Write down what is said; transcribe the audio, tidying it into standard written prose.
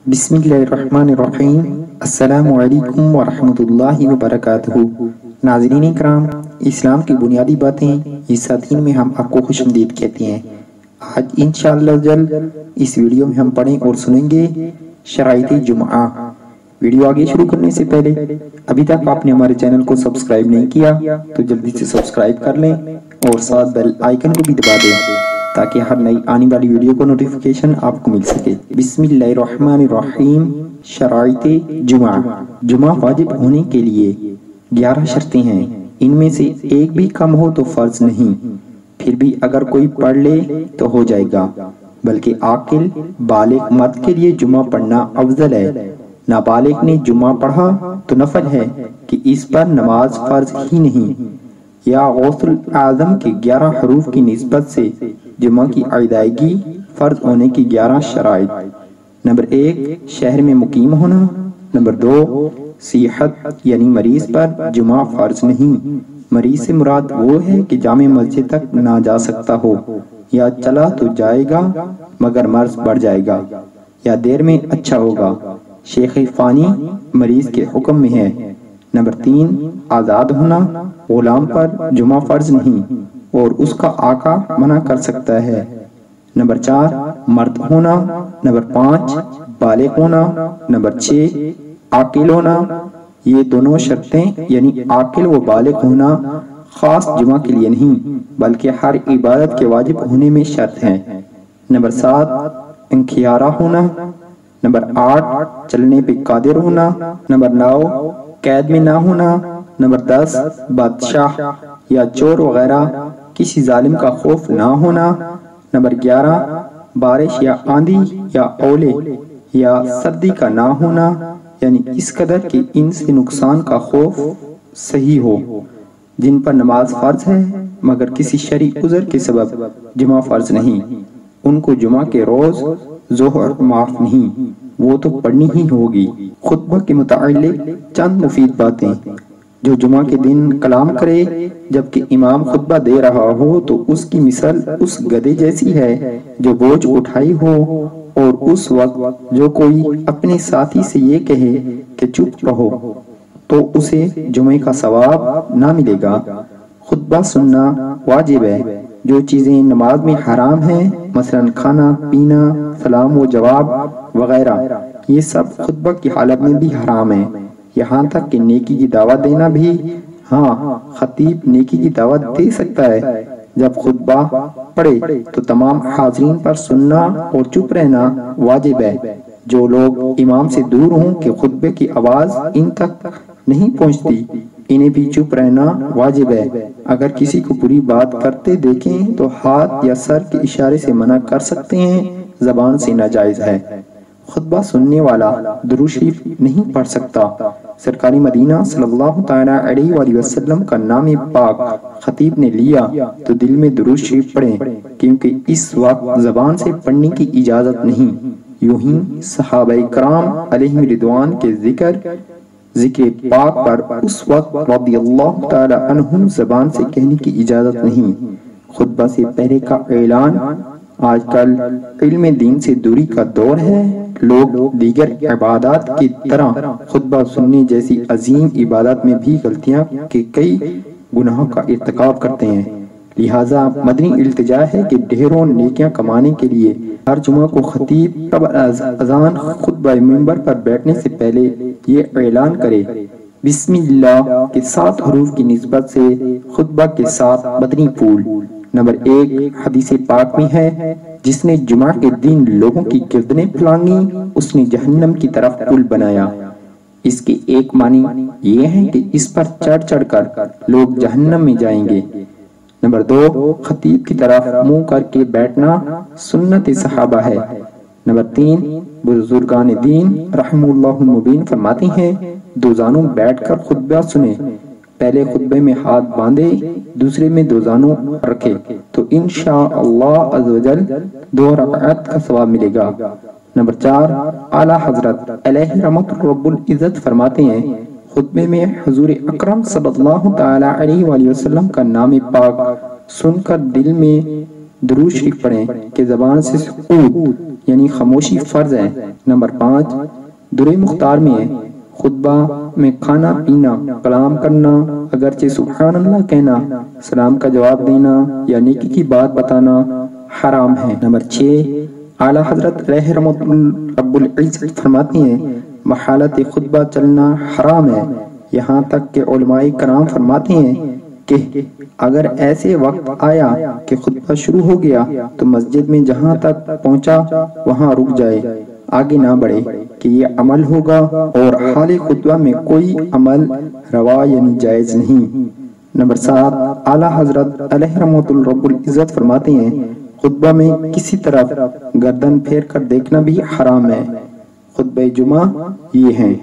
बिस्मिल्लाहिर्रहमानिर्रहीम। अस्सलामु अलैकुम वरहमतुल्लाहि वबरकातुहू। नाज़रीन इकराम, इस्लाम की बुनियादी बातें इस साथीन में हम आपको खुशमदीद कहते हैं। आज इंशाअल्लाह जल इस वीडियो में हम पढ़ें और सुनेंगे शराइते जुमा। वीडियो आगे शुरू करने से पहले अभी तक आपने हमारे चैनल को सब्सक्राइब नहीं किया तो जल्दी से सब्सक्राइब कर लें और साथ बेल आइकन को भी दबा दें ताकि हर नई आने वाली वीडियो को नोटिफिकेशन आपको मिल सके। बिस्मिल्लाहिर्रहमानिर्रहीम। शराइते जुमा। जुमा वाजिब होने के लिए 11 शर्तें हैं। इनमें से एक भी कम हो तो फर्ज नहीं, फिर भी अगर कोई पढ़ ले तो हो जाएगा, बल्कि आकिल बालिग मर्द के लिए जुमा पढ़ना अफजल है। नाबालिग ने जुमा पढ़ा तो नफल है कि इस पर नमाज फर्ज ही नहीं। या गौसुल आजम के 11 हरूफ की निस्बत से जुमा की अदायगी फर्ज होने की 11 शराइत। नंबर 1, शहर में मुकीम होना। नंबर 2, सिहत यानी मरीज पर जुमा फर्ज नहीं। मरीज से मुराद वो है कि जामे मस्जिद तक ना जा सकता हो, या चला तो जाएगा मगर मर्ज बढ़ जाएगा, या देर में अच्छा होगा। शेख फानी मरीज के हुक्म में है। नंबर 3, आजाद होना। गुलाम पर जुमा फर्ज नहीं और उसका आका मना कर सकता है। नंबर 4, मर्द होना। नंबर 5, बालिग होना। नंबर 6, आकिल होना। ये दोनों शर्तें यानी आकिल व बालिग होना खास जुमा के लिए नहीं बल्कि हर इबादत के वाजिब होने में शर्त है। नंबर 7, इंखियारा होना। नंबर 8, चलने पे कादिर होना। नंबर 9, कैद में ना होना। नंबर 10, बादशाह या चोर वगैरह किसी जालिम का खौफ ना होना। नंबर 11, बारिश या आंधी या ओले या सर्दी का ना होना, यानी इस कदर कि इनसे नुकसान का खौफ सही हो। जिन पर नमाज फर्ज है मगर किसी शरई उज़र के सबब जुमा फर्ज नहीं, उनको जुमा के रोज जोहर माफ नहीं, वो तो पढ़नी ही होगी। खुतबा के मुताल्लिक चंद मुफीद बातें। जो जुमा के दिन कलाम करे जबकि इमाम खुतबा दे रहा हो तो उसकी मिसाल उस गधे जैसी है जो बोझ उठाई हो, और उस वक्त जो कोई अपने साथी से ये कहे कि चुप रहो तो उसे जुमे का सवाब ना मिलेगा। खुतबा सुनना वाजिब है। जो चीजें नमाज में हराम हैं, मसलन खाना पीना, सलाम व जवाब वगैरह, ये सब खुतबा की हालत में भी हराम है। यहाँ तक कि नेकी की दावत देना भी। हाँ, खतीब नेकी की दावत दे सकता है। जब खुतबा पढ़े तो तमाम हाज़रीन पर सुनना और चुप रहना वाजिब है। जो लोग इमाम से दूर हों कि खुतबे की आवाज इन तक नहीं पहुँचती, इन्हें भी चुप रहना वाजिब है। अगर किसी को बुरी बात करते देखें तो हाथ या सर के इशारे से मना कर सकते हैं, जबान से नाजायज है। खुतबा सुनने वाला दुरूद शरीफ नहीं पढ़ सकता। सरकारी मदीना सल्लल्लाहु तआला अलैहि वसल्लम का नाम पाक खतीब ने लिया तो दिल में दुरूद शरीफ पढ़ें, क्योंकि इस वक्त जबान से पढ़ने की इजाजत नहीं। यूं ही सहाबाए कराम अलैहिम रिदवान के जिक्र पाक पर उस वक्त रदियल्लाहु तआला अन्हुम जबान से कहने की इजाजत नहीं। खुतबा से पहले का ऐलान। आजकल इल्म दीन से दूरी का दौर है। लोग दीगर इबादत की तरह खुतबा सुनने जैसी अजीम इबादत में भी गलतियां के कई गुनाहों का इर्तिकाब करते हैं। लिहाजा मदनी इल्तिजा है कि ढेरों नेकियां कमाने के लिए हर जुमा को खतीब कबल अज़ान खुतबा मिंबर पर बैठने से पहले ये ऐलान करे। बिस्मिल्लाह के 7 हरूफ की निस्बत से खुतबा के साथ मदनी फूल। नंबर 1, हदीस पाक में है, जिसने जुमा के दिन लोगों की गर्दनें फैलांगी उसने जहन्नम की तरफ पुल बनाया। इसके एक मानी ये है कि इस पर चढ़ चढ़ कर लोग जहन्नम में जाएंगे। नंबर 2, खतीब की तरफ मुंह करके बैठना सुन्नत सहाबा है। नंबर 3, बुजुर्गान दीन रहमुल्लाहुल मुबीन फरमाती हैं, दो जानों बैठकर खुतबा सुने। पहले खुतबे में हाथ बांधे, दूसरे में दो जानों रखे तो इंशाअल्लाह अज़्ज़वजल 2 रकात का सवाब मिलेगा। नंबर 4, आला हजरत अलैहि रहमतुर रब्बुल इज्जत फरमाते हैं, खुतबे में हुजूर अकरम सल्लल्लाहु तआला अलैहि वसल्लम का नाम पाक सुनकर दिल में दुरूद शरीफ पढ़ें कि ज़बान से सुकूत یعنی خاموشی فرض ہے۔ نمبر 5 درِ مختار میں خطبہ میں کھانا پینا، کلام کرنا، اگرچہ سبحان اللہ کہنا، سلام کا جواب دینا یا نیکی کی بات بتانا حرام ہے۔ نمبر 6 اعلیٰ حضرت علیہ رب العزت فرماتی ہیں بحالت خطبہ چلنا حرام ہے، یہاں تک کہ علماء کرام فرماتے ہیں کہ اگر ایسے وقت آیا کہ خطبہ شروع ہو گیا تو مسجد میں جہاں تک پہنچا وہاں رک جائے، آگے نہ بڑھے کہ یہ عمل ہوگا، اور حال خطبہ میں کوئی عمل روا یعنی جائز نہیں۔ نمبر 7 اعلیٰ حضرت علیہ رب العزت فرماتے ہیں خطبہ میں کسی طرف گردن پھیر کر دیکھنا بھی حرام ہے۔ خطبہ جمعہ یہ ہیں۔